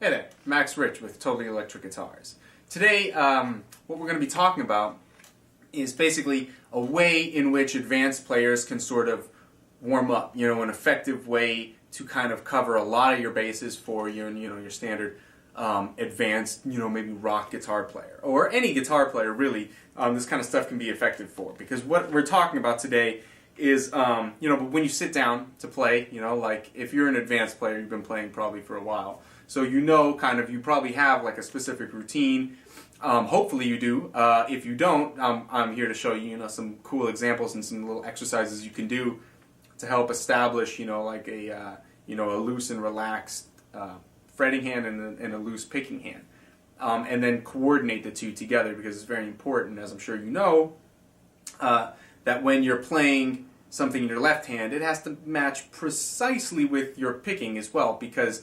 Hey there, Max Rich with Totally Electric Guitars. Today, what we're going to be talking about is basically a way in which advanced players can sort of warm up, an effective way to kind of cover a lot of your bases for your standard advanced, maybe rock guitar player, or any guitar player really. This kind of stuff can be effective for, because what we're talking about today is, but when you sit down to play, like if you're an advanced player, you've been playing probably for a while, so you probably have like a specific routine. Hopefully you do. If you don't, I'm here to show you, some cool examples and some little exercises you can do to help establish, like a loose and relaxed fretting hand and a loose picking hand, and then coordinate the two together, because it's very important, as I'm sure you know, that when you're playing something in your left hand, it has to match precisely with your picking as well, because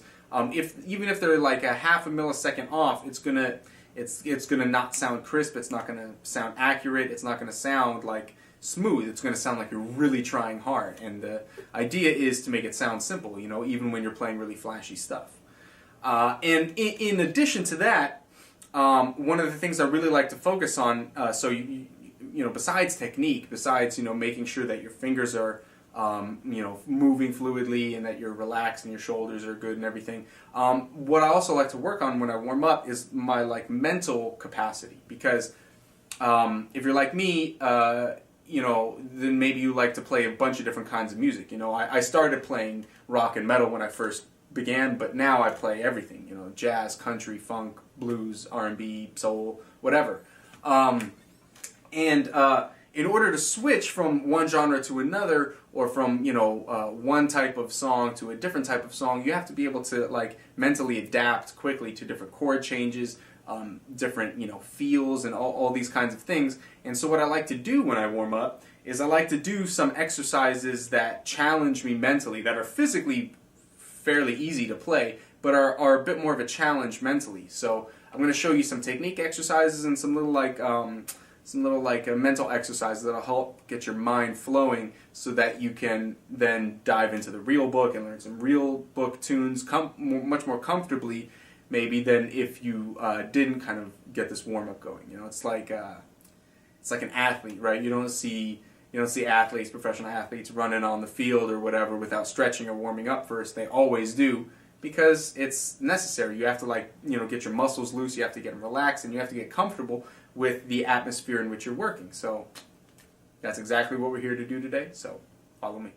even if they're like a half a millisecond off, it's gonna not sound crisp. It's not gonna sound accurate. It's not gonna sound like smooth. It's gonna sound like you're really trying hard. And the idea is to make it sound simple, even when you're playing really flashy stuff. And in addition to that, one of the things I really like to focus on, besides technique, besides making sure that your fingers are moving fluidly and that you're relaxed and your shoulders are good and everything. What I also like to work on when I warm up is my mental capacity, because if you're like me, then maybe you like to play a bunch of different kinds of music. I started playing rock and metal when I first began, but now I play everything. Jazz, country, funk, blues, R&B, soul, whatever. In order to switch from one genre to another, or from one type of song to a different type of song, you have to be able to mentally adapt quickly to different chord changes, different feels, and all these kinds of things. And so what I like to do when I warm up is I like to do some exercises that challenge me mentally, that are physically fairly easy to play, but are a bit more of a challenge mentally. So I'm going to show you some technique exercises and some little mental exercises that'll help get your mind flowing, so that you can then dive into the real book and learn some real book tunes much more comfortably, maybe, than if you didn't kind of get this warm up going. It's like an athlete, right? You don't see athletes, professional athletes, running on the field or whatever without stretching or warming up first. They always do, because it's necessary. You have to get your muscles loose, you have to get them relaxed, and you have to get comfortable with the atmosphere in which you're working. So that's exactly what we're here to do today, so follow me.